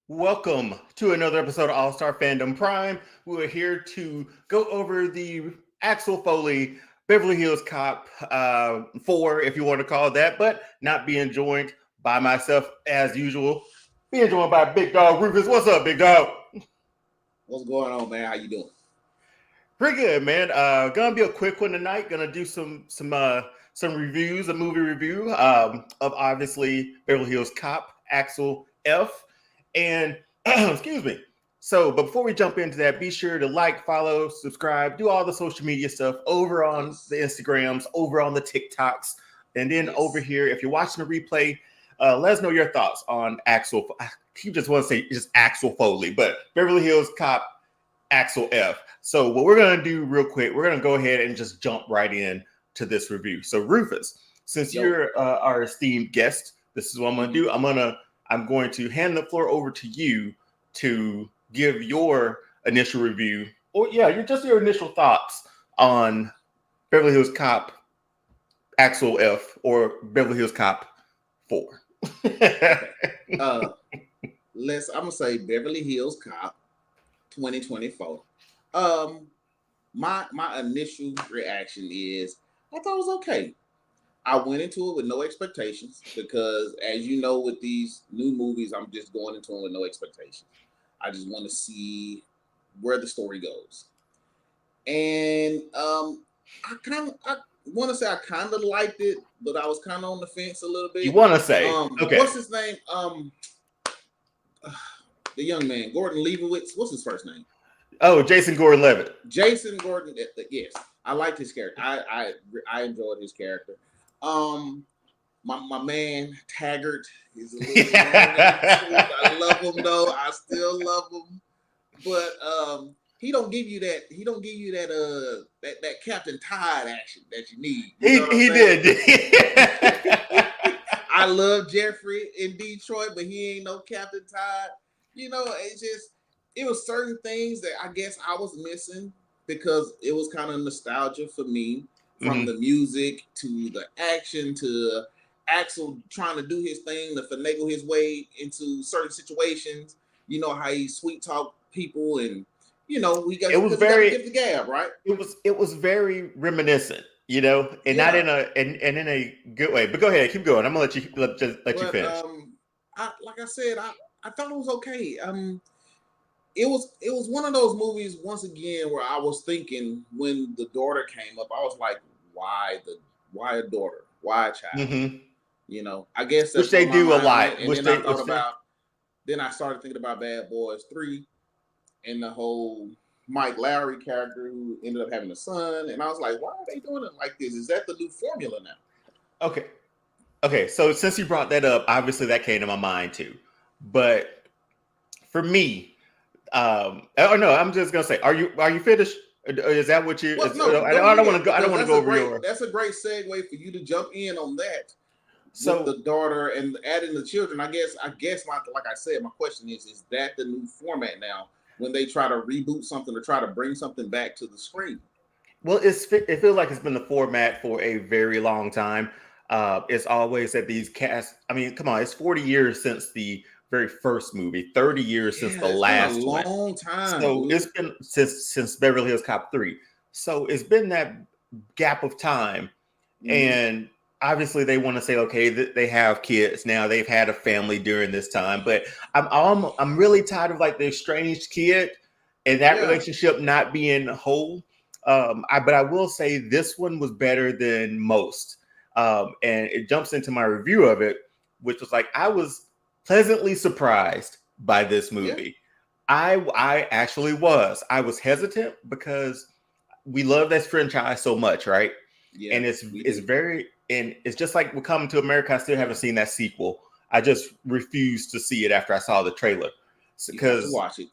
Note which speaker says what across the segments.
Speaker 1: Welcome to another episode of All Star Fandom Prime. We are here to go over the Axel Foley Beverly Hills Cop 4, if you want to call it that, but not being joined by myself as usual. Being joined by Big Dog Rufus. What's up, Big Dog?
Speaker 2: What's going on, man? How you doing?
Speaker 1: Pretty good, man. Gonna be a quick one tonight. Gonna do some reviews, a movie review of obviously Beverly Hills Cop, Axel F. And excuse me. So, but before we jump into that, be sure to like, follow, subscribe, do all the social media stuff over on
Speaker 2: Yes.
Speaker 1: the Instagrams, over on the TikToks, and then over
Speaker 2: Yes.
Speaker 1: here, if you're watching the replay, let us know your thoughts on Axel. You just want to say just Axel Foley, but Beverly Hills Cop Axel F. So what we're gonna do real quick, we're gonna go ahead and just jump right in to this review. So Rufus, since
Speaker 2: Yo.
Speaker 1: you're our esteemed guest, this is what I'm gonna
Speaker 2: Mm-hmm.
Speaker 1: do. I'm going to hand the floor over to you to give your initial review, or yeah, your initial thoughts on Beverly Hills Cop Axel F or Beverly Hills Cop 4.
Speaker 2: Okay. Uh, I'm gonna say Beverly Hills Cop 2024. Um, my initial reaction is I thought it was okay. I went into it with no expectations because, as you know, with these new movies, I'm just going into them with no expectations. I just want to see where the story goes, and I want to say I kind of liked it, but I was kind of on the fence a little
Speaker 1: You
Speaker 2: bit.
Speaker 1: want to say, okay.
Speaker 2: What's his name? The young man, Gordon Leibowitz. What's his first name?
Speaker 1: Oh, Jason Gordon-Levitt.
Speaker 2: Jason Gordon. Yes, I liked his character. I enjoyed his character. Um, my man Taggart is a little long in the tooth. I love him though. I still love him, but he don't give you that. He don't give you that that Captain Tide action that you need. You know what I'm
Speaker 1: He
Speaker 2: saying?
Speaker 1: did.
Speaker 2: I love Jeffrey in Detroit, but he ain't no Captain Todd. You know, it was certain things that I guess I was missing because it was kind of nostalgia for me, from
Speaker 1: Mhm.
Speaker 2: the music to the action to Axel trying to do his thing to finagle his way into certain situations. You know how he sweet talk people, and we got
Speaker 1: It was
Speaker 2: because he got to
Speaker 1: very
Speaker 2: give the gab, right?
Speaker 1: it was very reminiscent, and not
Speaker 2: Yeah.
Speaker 1: in in a good way. But go ahead, keep going. I'm gonna let you
Speaker 2: But
Speaker 1: finish.
Speaker 2: I like I said, I thought it was okay. It was one of those movies once again where I was thinking when the daughter came up, I was like, why a daughter? Why a child?
Speaker 1: Hmm.
Speaker 2: I guess
Speaker 1: Which
Speaker 2: that's
Speaker 1: they
Speaker 2: where my
Speaker 1: do a
Speaker 2: mind went.
Speaker 1: lot.
Speaker 2: And then I thought about then I started thinking about Bad Boys 3 and the whole Mike Lowry character who ended up having a son. And I was like, why are they doing it like this? Is that the new formula now?
Speaker 1: Okay, okay. So since you brought that up, obviously that came to my mind too. But for me, oh no, I'm just gonna say, are you finished? Is that what you?
Speaker 2: Well, no,
Speaker 1: I
Speaker 2: go
Speaker 1: don't want to
Speaker 2: ahead
Speaker 1: go. I don't
Speaker 2: because
Speaker 1: want to go over your.
Speaker 2: that's a great segue for you to jump in on that with
Speaker 1: So
Speaker 2: the daughter and adding the children. I guess my like I said, my question is that the new format now when they try to reboot something or try to bring something back to the screen?
Speaker 1: well, it feels like it's been the format for a very long time. It's always that these casts. I mean, come on, it's 40 years since the very first movie, 30 years since
Speaker 2: Yeah,
Speaker 1: the
Speaker 2: it's been a
Speaker 1: last one.
Speaker 2: long time,
Speaker 1: So it's
Speaker 2: dude.
Speaker 1: been since Beverly Hills Cop 3. So it's been that gap of time,
Speaker 2: Mm-hmm.
Speaker 1: and obviously they want to say, okay, they have kids now, they've had a family during this time, but I'm really tired of like the estranged kid and that
Speaker 2: Yeah,
Speaker 1: relationship not being whole. But I will say this one was better than most, and it jumps into my review of it, which was like I was pleasantly surprised by this
Speaker 2: yeah,
Speaker 1: movie. I actually was. I was hesitant because we love this franchise so much, right?
Speaker 2: yeah.
Speaker 1: And
Speaker 2: We
Speaker 1: it's
Speaker 2: do.
Speaker 1: very and it's just like we're coming to America. I still haven't seen that sequel. I just refused to see it after I saw the trailer
Speaker 2: You have to
Speaker 1: because
Speaker 2: watch it.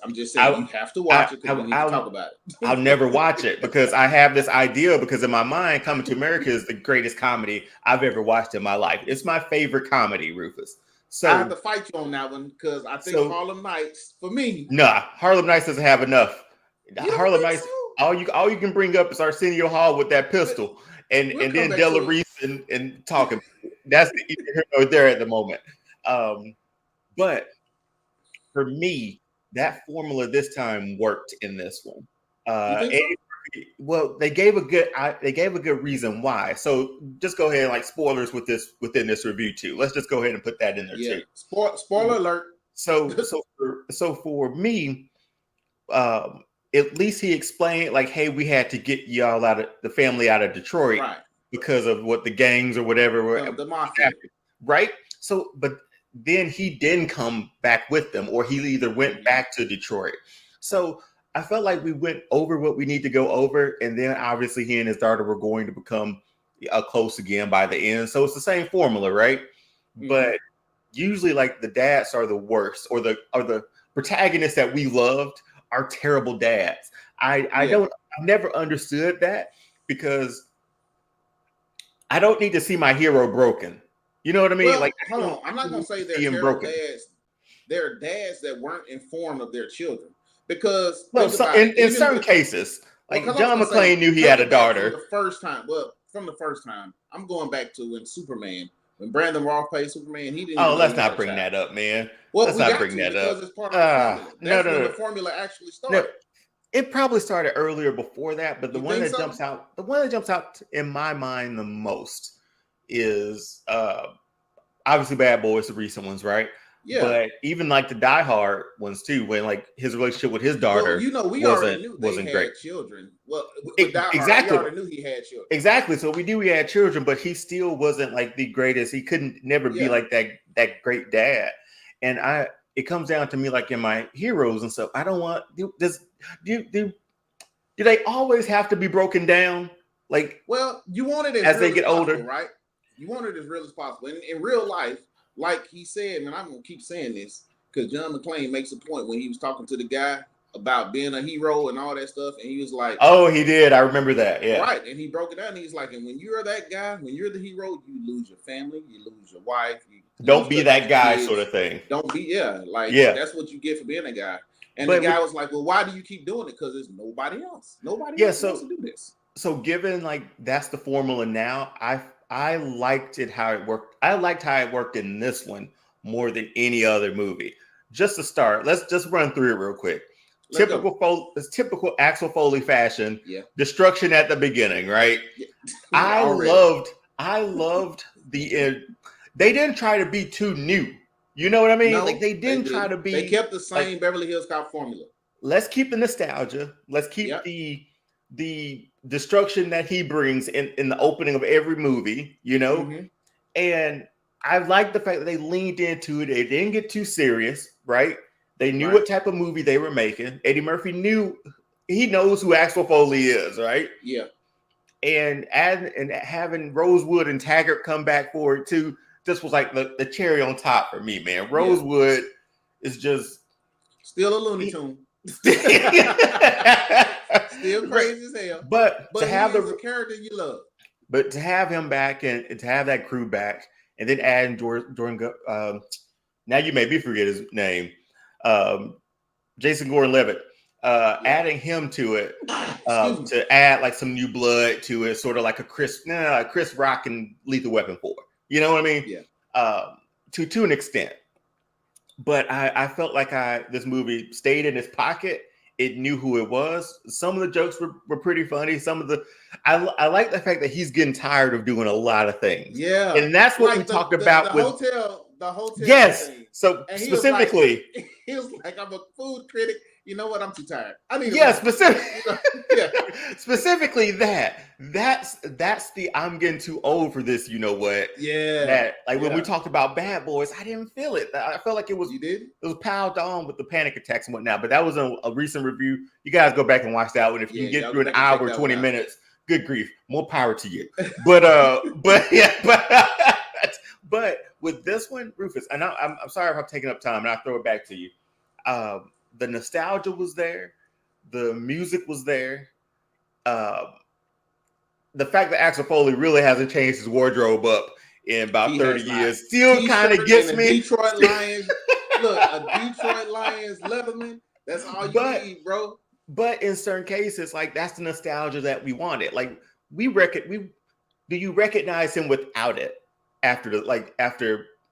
Speaker 2: I'm just saying
Speaker 1: I
Speaker 2: you have to
Speaker 1: I,
Speaker 2: watch it because we need to
Speaker 1: I
Speaker 2: talk about
Speaker 1: I'll
Speaker 2: it.
Speaker 1: never watch it because I have this idea because in my mind, Coming to America is the greatest comedy I've ever watched in my life. It's my favorite comedy, Rufus.
Speaker 2: I have to
Speaker 1: So
Speaker 2: fight you on that one because I think
Speaker 1: so
Speaker 2: Harlem Nights for me.
Speaker 1: nah, Harlem Nights doesn't have enough.
Speaker 2: You don't
Speaker 1: Harlem
Speaker 2: think
Speaker 1: Nights,
Speaker 2: so?
Speaker 1: all you can bring up is Arsenio Hall with that
Speaker 2: But
Speaker 1: pistol,
Speaker 2: we'll
Speaker 1: and
Speaker 2: come
Speaker 1: then
Speaker 2: back
Speaker 1: Della
Speaker 2: to it.
Speaker 1: Reese and talking. That's the either here or there at the moment. Um, but for me, that formula this time worked in this one.
Speaker 2: You think so?
Speaker 1: Well, they gave a good reason why. So just go ahead and like spoilers within this review too. Let's just go ahead and put that in there too.
Speaker 2: Spoiler alert.
Speaker 1: So for me, at least he explained like, hey, we had to get y'all out of the family out of Detroit,
Speaker 2: right,
Speaker 1: because of what the gangs or whatever were,
Speaker 2: the mafia,
Speaker 1: right? So, but then he didn't come back with them, or he either went back to Detroit. So I felt like we went over what we need to go over, and then obviously he and his daughter were going to become close again by the end. So it's the same formula, right? But usually, like the dads are the worst, or the protagonists that we loved are terrible dads. I've never understood that, because I don't need to see my hero broken. You know what I mean?
Speaker 2: Well,
Speaker 1: like,
Speaker 2: hold on. I'm not gonna say they're terrible dads. They're dads that weren't informed of their children, because
Speaker 1: in certain cases, like John McClane knew he had a daughter.
Speaker 2: From the first time, I'm going back to when Superman, when Brandon Roth played Superman, he didn't.
Speaker 1: Oh, let's not bring that up, man.
Speaker 2: Well,
Speaker 1: let's not bring that up.
Speaker 2: It's part of the formula. That's when the formula actually started.
Speaker 1: No, it probably started earlier before that, but the one that jumps out in my mind the most is obviously Bad Boys, the recent ones, right?
Speaker 2: Yeah.
Speaker 1: But even like the Die Hard ones too, when like his relationship with his daughter,
Speaker 2: we already knew they had great children. Well, with Die Hard, we already knew he had children.
Speaker 1: Exactly. So we knew he had children, but he still wasn't like the greatest. He couldn't never be like that great dad. And it comes down to me, like in my heroes and stuff. I don't want do they always have to be broken down? Like,
Speaker 2: well, you want it
Speaker 1: as they get older,
Speaker 2: right? You want it as real as possible. In real life, like he said, and I'm gonna keep saying this because John McClane makes a point when he was talking to the guy about being a hero and all that stuff, and he was like,
Speaker 1: "Oh, he did. I remember that." Yeah,
Speaker 2: right. And he broke it down. And he's like, "And when you're that guy, when you're the hero, you lose your family, you lose your wife.
Speaker 1: Don't be that guy, sort of thing.
Speaker 2: Don't be, that's what you get for being a guy." And the guy was like, "Well, why do you keep doing it? Because there's nobody else. Nobody else wants to do this."
Speaker 1: So, given like that's the formula now, I liked how it worked. I liked how it worked in this one more than any other movie. Just to start, let's just run through it real quick. Typical Axel Foley fashion.
Speaker 2: Yeah.
Speaker 1: Destruction at the beginning, right? Yeah. I loved the. They didn't try to be too new. You know what I mean?
Speaker 2: No,
Speaker 1: like they didn't try to be.
Speaker 2: They kept the same Beverly Hills Cop formula.
Speaker 1: Let's keep the nostalgia. Let's keep the destruction that he brings in the opening of every movie, you know? Mm-hmm. And I like the fact that they leaned into it. They didn't get too serious, right? They knew what type of movie they were making. Eddie Murphy knows who Axel Foley is, right?
Speaker 2: Yeah.
Speaker 1: And having Rosewood and Taggart come back for it too, just was like the cherry on top for me, man. Rosewood is just
Speaker 2: still a Looney Tune. Still crazy as hell.
Speaker 1: But to have
Speaker 2: the character you love.
Speaker 1: But to have him back and to have that crew back, and then adding Jordan, now you made me forget his name, Jason Gordon-Levitt, adding him to it to add like some new blood to it, sort of like a Chris Rock and Lethal Weapon 4. You know what I mean?
Speaker 2: Yeah.
Speaker 1: To an extent. But I felt like this movie stayed in its pocket. It knew who it was. Some of the jokes were pretty funny. I like the fact that he's getting tired of doing a lot of things.
Speaker 2: Yeah.
Speaker 1: And that's what we talked about with
Speaker 2: the hotel.
Speaker 1: Yes.
Speaker 2: Thing.
Speaker 1: So and specifically,
Speaker 2: he was like, I'm a food critic. You know what? I'm too tired. I need
Speaker 1: specifically that's the I'm getting too old for this. You know what?
Speaker 2: Yeah.
Speaker 1: That when we talked about Bad Boys, I didn't feel it. I felt like it was.
Speaker 2: You did?
Speaker 1: It was piled on with the panic attacks and whatnot. But that was a recent review. You guys go back and watch that one. If you can get through an hour, 20 minutes, good grief, more power to you. But but with this one, Rufus, and I'm sorry if I'm taking up time, and I'll throw it back to you. The nostalgia was there. The music was there. The fact that Axel Foley really hasn't changed his wardrobe up in about 30 years still kind of gets me.
Speaker 2: Detroit Lions. Look, a Detroit Lions Leatherman. That's all you need, bro.
Speaker 1: But in certain cases, like that's the nostalgia that we wanted. Like do you recognize him without it? After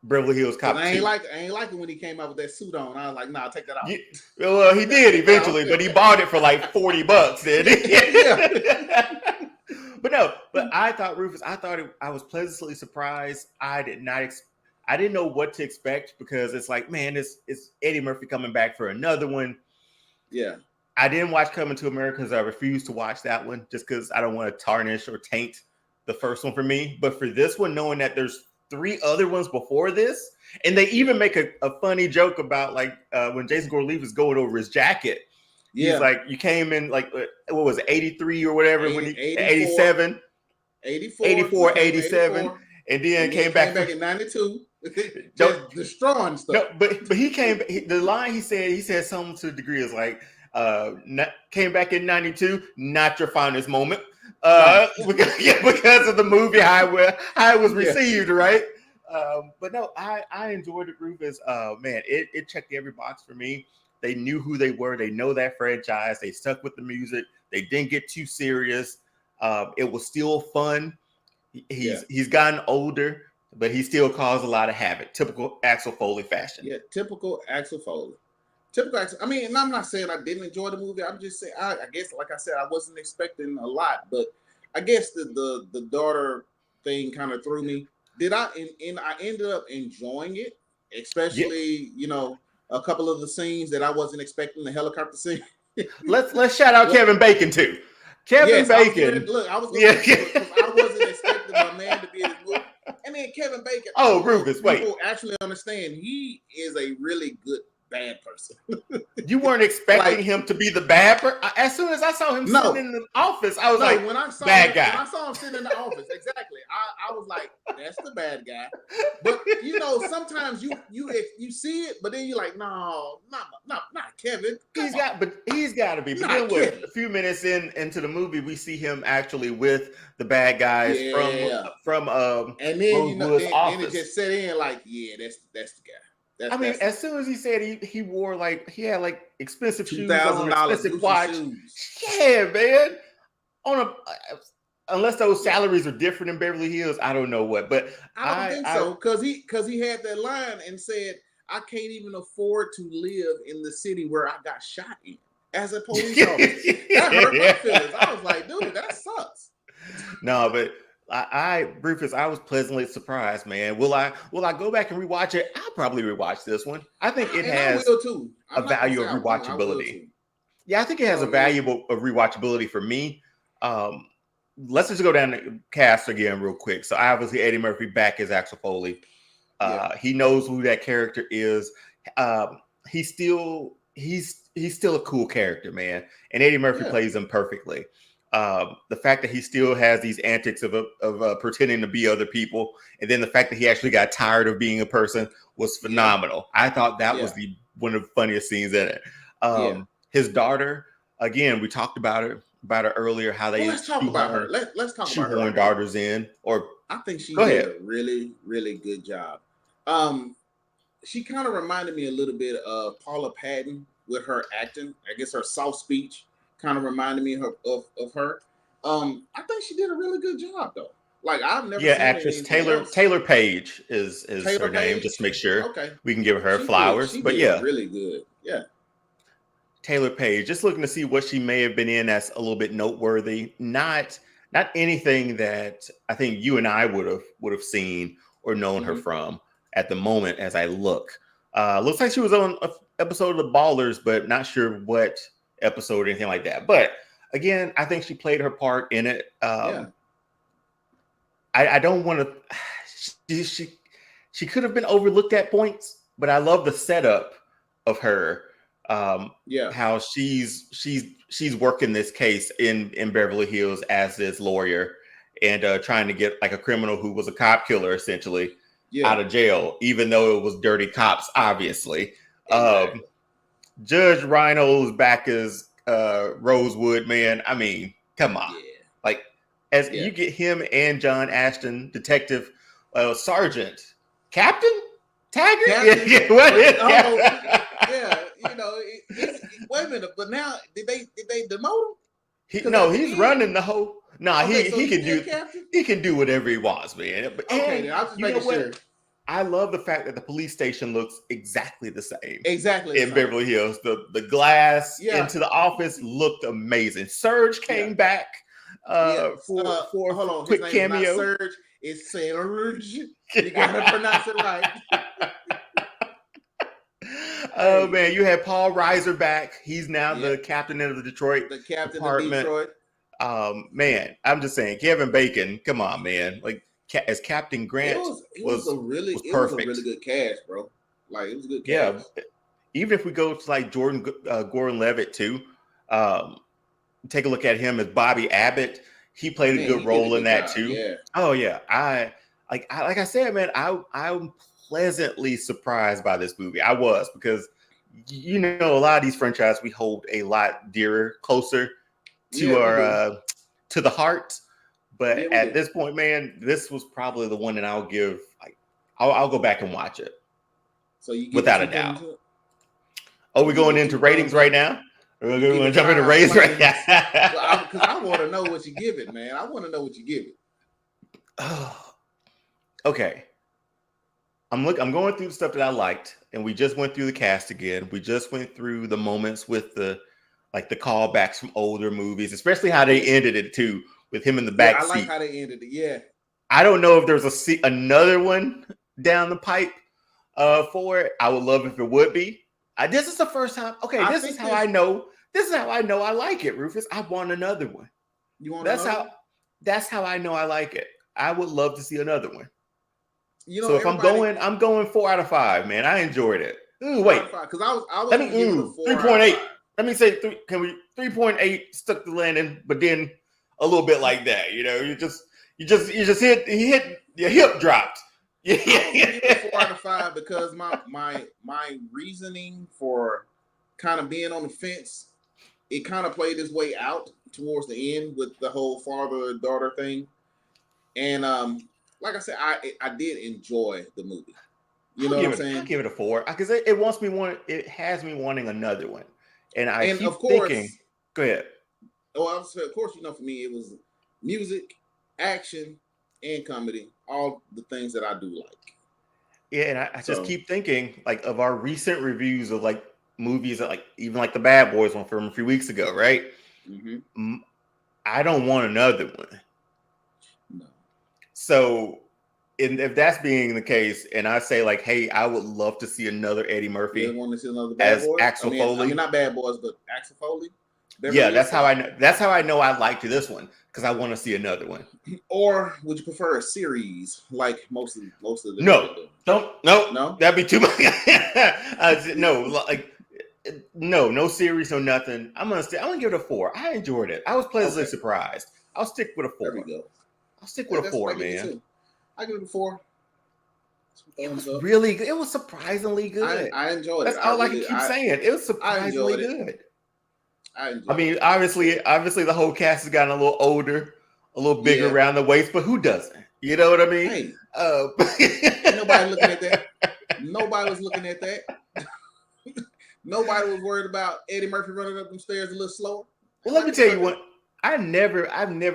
Speaker 1: Beverly Hills Cop
Speaker 2: I
Speaker 1: 2.
Speaker 2: ain't like it when he came out with that suit on. I was like, nah, take that off.
Speaker 1: Yeah, well, he did eventually, but he bought it for like $40, did he?
Speaker 2: Yeah.
Speaker 1: But I thought Rufus. I was pleasantly surprised. I didn't know what to expect because it's like, man, it's Eddie Murphy coming back for another one.
Speaker 2: Yeah.
Speaker 1: I didn't watch Coming to America because I refused to watch that one just because I don't want to tarnish or taint the first one for me. But for this one, knowing that there's 3 other ones before this, and they even make a funny joke about like when Jason Gordon-Levitt is going over his jacket.
Speaker 2: Yeah.
Speaker 1: He's like, you came in like, what was it, 83 or whatever, 87, 84, 87, and then came back
Speaker 2: in 92. Just destroying stuff.
Speaker 1: No, but he came. The line he said something to the degree is like, came back in 92, not your finest moment. Because of the movie, how it was received, right? But no, I enjoyed it, Rufus. Man, it checked every box for me. They knew who they were. They know that franchise. They stuck with the music. They didn't get too serious. It was still fun. He's gotten older, but he still caused a lot of havoc. Typical Axel Foley fashion.
Speaker 2: Yeah, typical Axel Foley. I mean, and I'm not saying I didn't enjoy the movie. I'm just saying, I guess, like I said, I wasn't expecting a lot, but I guess the daughter thing kind of threw me. I ended up enjoying it, especially a couple of the scenes that I wasn't expecting, the helicopter scene.
Speaker 1: Let's shout out Kevin Bacon too. Kevin Bacon.
Speaker 2: I wasn't expecting my man to be in this movie. And then Kevin Bacon.
Speaker 1: Oh, Rufus, wait.
Speaker 2: People actually understand he is a really good bad person.
Speaker 1: You weren't expecting him to be the bad person? As soon as I saw him sitting in the office, I was like,
Speaker 2: when I saw
Speaker 1: bad guy.
Speaker 2: When I saw him sitting in the office, exactly. I was like, that's the bad guy. But sometimes if you see it, but then you're like, no, not Kevin.
Speaker 1: He's got to be. But then a few minutes into the movie, we see him actually with the bad guys from
Speaker 2: and then
Speaker 1: Rosewood's office.
Speaker 2: And it just set in like, yeah, that's the guy.
Speaker 1: As soon as he said he wore he had expensive shoes,
Speaker 2: $2,000
Speaker 1: expensive watch.
Speaker 2: Shoes.
Speaker 1: Yeah, man. Unless those salaries are different in Beverly Hills, I don't know what. But
Speaker 2: I don't think so, because he had that line and said, "I can't even afford to live in the city where I got shot in as a police officer." That hurt my feelings. I was like, dude, that sucks.
Speaker 1: No, but. Rufus, I was pleasantly surprised, man. Will I go back and rewatch it? I'll probably rewatch this one. I think it has a value of rewatchability. Yeah, I think it has a valuable of rewatchability for me. Let's just go down the cast again real quick. So obviously Eddie Murphy back as Axel Foley. He knows who that character is. He's still a cool character, man. And Eddie Murphy plays him perfectly. The fact that he still has these antics of pretending to be other people, and then the fact that he actually got tired of being a person was phenomenal. I thought that was one of the funniest scenes in it. His daughter, again, we talked about her earlier. How they
Speaker 2: let's talk about her. Let's talk about her.
Speaker 1: Daughters in, or
Speaker 2: I think she did a really, really good job. She kind of reminded me a little bit of Paula Patton with her acting. I guess her soft speech kind of reminded me of her. I think she did a really good job though. I've never seen
Speaker 1: actress Taylor Page is her name. Just to make sure we can give her flowers.
Speaker 2: She
Speaker 1: but
Speaker 2: did really good. Yeah,
Speaker 1: Taylor Page. Just looking to see what she may have been in that's a little bit noteworthy. Not anything that I think you and I would have seen or known her from at the moment. As I look, looks like she was on an episode of The Ballers, but not sure what episode or anything like that. But again, I think she played her part in it. I don't want to. She could have been overlooked at points, but I love the setup of her. How she's working this case in Beverly Hills as this lawyer and trying to get a criminal who was a cop killer essentially out of jail, even though it was dirty cops, obviously. Exactly. Judge Rhino's back as Rosewood, man. I mean, come on. You get him and John Ashton, Detective Sergeant Captain Taggart. What is
Speaker 2: wait a minute, but now did they demote
Speaker 1: him? He's running the whole. He can do whatever he wants, man.
Speaker 2: Okay, then I'll just make sure.
Speaker 1: I love the fact that the police station looks exactly the same.
Speaker 2: Exactly the
Speaker 1: In
Speaker 2: same.
Speaker 1: Beverly Hills. The glass
Speaker 2: Yeah.
Speaker 1: into the office looked amazing. Surge came back for
Speaker 2: hold
Speaker 1: a
Speaker 2: on.
Speaker 1: quick
Speaker 2: His name
Speaker 1: cameo.
Speaker 2: is not Surge, it's Surge. You gotta pronounce it right.
Speaker 1: Oh man, you had Paul Reiser back. He's now the captain of the Detroit department.
Speaker 2: Of Detroit.
Speaker 1: Man, I'm just saying, Kevin Bacon, come on, man. Like as Captain Grant,
Speaker 2: it was a really good cast, bro. Like it was a good cast.
Speaker 1: Yeah, even if we go to like Gordon-Levitt too, take a look at him as Bobby Abbott. He played a good role in that too.
Speaker 2: Yeah.
Speaker 1: Oh yeah, like I said, man, I'm pleasantly surprised by this movie. I was, because you know, a lot of these franchises we hold a lot dearer, closer to our to the heart. But at this point, man, this was probably the one that I'll give. Like, I'll go back and watch it.
Speaker 2: So you
Speaker 1: without a doubt. Oh, we're going into ratings right now? We're going to jump into ratings right now.
Speaker 2: Because I want to know what you give it, man. I want to know what you give it.
Speaker 1: Oh, okay. I'm going through the stuff that I liked, and we just went through the cast again. We just went through the moments with the callbacks from older movies, especially how they ended it too, with him in the back seat.
Speaker 2: I like how they ended it. Yeah.
Speaker 1: I don't know if there's another one down the pipe for it. I would love if it would be. This is the first time. Okay, this is how I know. This is how I know I like it, Rufus. I want another one.
Speaker 2: You want
Speaker 1: That's how I know I like it. I would love to see another one.
Speaker 2: You know,
Speaker 1: so if I'm going 4 out of 5, man. I enjoyed it. Ooh, wait.
Speaker 2: Because I was
Speaker 1: let me 3.8. Let me say 3.8 stuck the landing, but then a little bit like that. You know, you just hit your hip dropped.
Speaker 2: Yeah. 4 out of 5 because my reasoning for kind of being on the fence, it kind of played its way out towards the end with the whole father-daughter thing. And like I said, I did enjoy the movie. You know what I'm saying?
Speaker 1: I'll give it a 4 because it has me wanting another one. And I keep
Speaker 2: of course,
Speaker 1: thinking, go ahead.
Speaker 2: Oh, I was of course, you know, for me it was music, action, and comedy, all the things that I do like.
Speaker 1: Yeah, and I just keep thinking like of our recent reviews of like movies that like even like the Bad Boys one from a few weeks ago, right? Mm-hmm. I don't want another one.
Speaker 2: No.
Speaker 1: So, if that's being the case, and I say like, hey, I would love to see another Eddie Murphy as Axel Foley.
Speaker 2: I mean, not Bad Boys, but Axel Foley.
Speaker 1: That's how I know. That's how I know I liked this one because I want to see another one.
Speaker 2: Or would you prefer a series like most of the?
Speaker 1: No, that'd be too much. No series, no nothing. I'm gonna give it a 4. I enjoyed it. I was pleasantly surprised. I'll stick with a 4.
Speaker 2: There we go.
Speaker 1: I'll stick with a 4, man.
Speaker 2: I give it a 4.
Speaker 1: It was really good. It was surprisingly good.
Speaker 2: I enjoyed it.
Speaker 1: That's all I can keep saying. It was surprisingly good.
Speaker 2: I mean,
Speaker 1: obviously, the whole cast has gotten a little older, a little bigger around the waist, but who doesn't? You know what I mean?
Speaker 2: Hey, nobody looking at that. Nobody was looking at that. Nobody was worried about Eddie Murphy running up them stairs a little slower.
Speaker 1: Well, let me tell you what. I've never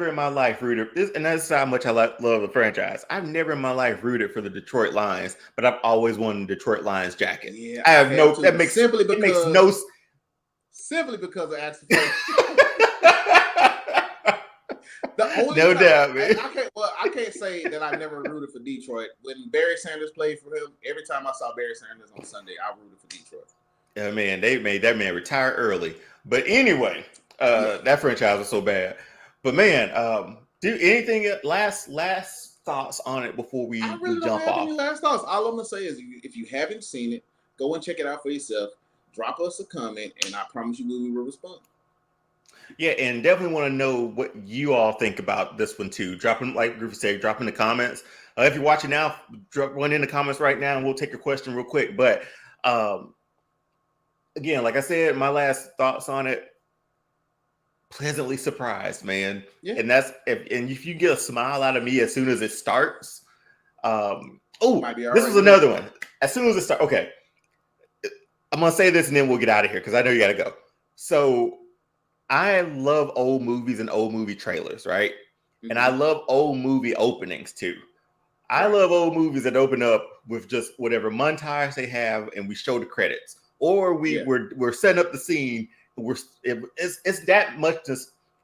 Speaker 1: in my life rooted this, and that's how much I love the franchise. I've never in my life rooted for the Detroit Lions, but I've always wanted a Detroit Lions jacket.
Speaker 2: Yeah,
Speaker 1: I have no. That makes
Speaker 2: simply because of Axel Foley.
Speaker 1: No doubt, man.
Speaker 2: I can't say that I never rooted for Detroit. When Barry Sanders played for him, every time I saw Barry Sanders on Sunday, I rooted for Detroit.
Speaker 1: Yeah, man, they made that man retire early. But anyway, that franchise was so bad. But man, do anything last thoughts on it before we jump off? I really don't have any
Speaker 2: last thoughts. All I'm gonna say is, if you haven't seen it, go and check it out for yourself. Drop us a comment, and I promise you we will respond.
Speaker 1: Yeah, and definitely want to know what you all think about this one too. Drop in, like Griffith said, drop in the comments. If you're watching now, drop one in the comments right now, and we'll take your question real quick. But again, like I said, my last thoughts on it. Pleasantly surprised, man. Yeah. And if you get a smile out of me as soon as it starts. This is another one. As soon as it starts, okay. I'm gonna say this and then we'll get out of here because I know you gotta go. So I love old movies and old movie trailers, right? Mm-hmm. And I love old movie openings too. I love old movies that open up with just whatever montage they have, and we show the credits, or we're setting up the scene. It's that much.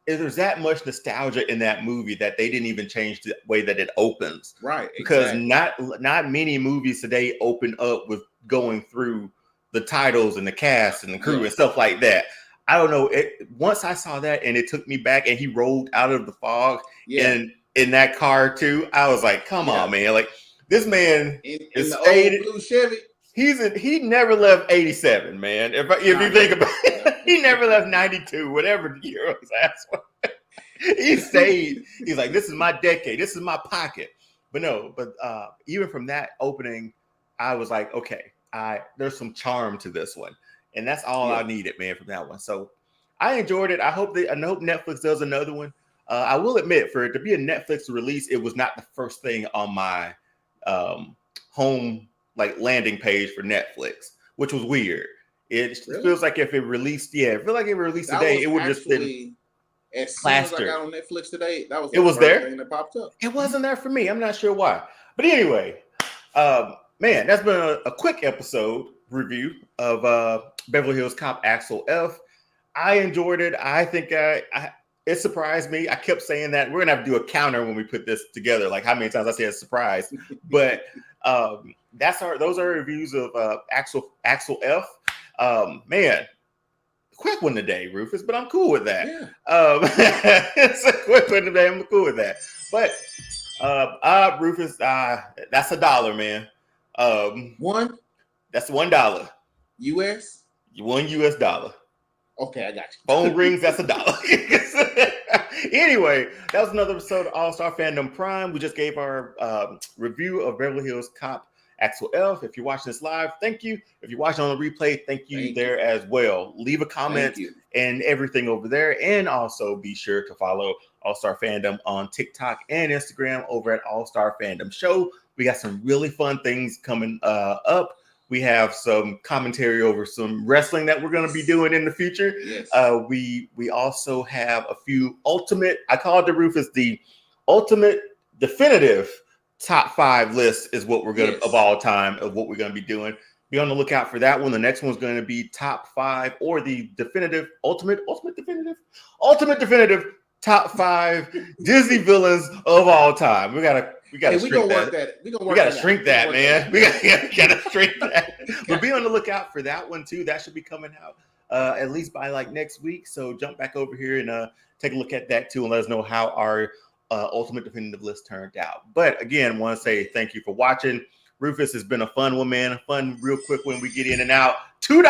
Speaker 1: There's that much nostalgia in that movie that they didn't even change the way that it opens.
Speaker 2: Right.
Speaker 1: Because
Speaker 2: exactly.
Speaker 1: not many movies today open up with going through the titles and the cast and the crew and stuff like that. I don't know. Once I saw that and it took me back, and he rolled out of the fog in that car too, I was like, come on, man. Like, this man
Speaker 2: is stayed old blue Chevy.
Speaker 1: He never left 87, man. If you think about it, he never left 92, whatever the year his ass was. He stayed. He's like, this is my decade. This is my pocket. But even from that opening, I was like, okay, there's some charm to this one. And that's all I needed, man, from that one. So I enjoyed it. I hope Netflix does another one. I will admit, for it to be a Netflix release, it was not the first thing on my home landing page for Netflix, which was weird. It feels like if it released, today, it would just been
Speaker 2: as soon as I got on Netflix today, that was
Speaker 1: the first there
Speaker 2: thing that popped up.
Speaker 1: It wasn't there for me. I'm not sure why. But anyway, man, that's been a quick episode review of Beverly Hills Cop Axel F. I enjoyed it. I think it surprised me. I kept saying that we're gonna have to do a counter when we put this together. Like how many times I said surprise, but those are reviews of Axel F. Man, quick one today, Rufus, but I'm cool with that. It's a quick one today. I'm cool with that. But Rufus, that's $1, man.
Speaker 2: One.
Speaker 1: That's $1.
Speaker 2: US.
Speaker 1: $1.
Speaker 2: Okay, I got you.
Speaker 1: Phone rings, that's $1. Anyway, that was another episode of All Star Fandom Prime. We just gave our review of Beverly Hills Cop Axel F. If you're watching this live, thank you. If you're watching on the replay, thank you as well. Leave a comment and everything over there. And also be sure to follow All Star Fandom on TikTok and Instagram over at All Star Fandom Show. We got some really fun things coming up. We have some commentary over some wrestling that we're going to be doing in the future.
Speaker 2: Yes.
Speaker 1: We also have a few I call it the Rufus the ultimate definitive top 5 list is what we're going to of all time of what we're going to be doing. Be on the lookout for that one. The next one's going to be top 5 or the definitive ultimate definitive top 5 Disney villains of all time. We gotta shrink that. We gotta shrink that, man. We gotta shrink that. But be on the lookout for that one too. That should be coming out at least by next week. So jump back over here and take a look at that too, and let us know how our ultimate definitive list turned out. But again, want to say thank you for watching. Rufus, has been a fun one, man. A fun, real quick one. We get in and out. $2.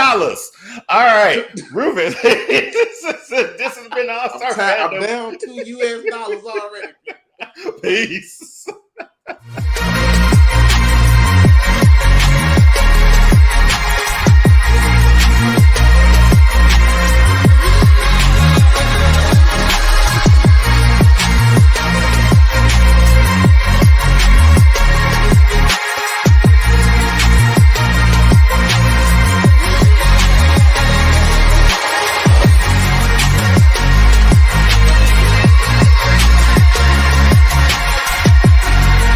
Speaker 1: All right, Rufus. this has been All Star Fandom.
Speaker 2: I'm down $2 already.
Speaker 1: Peace.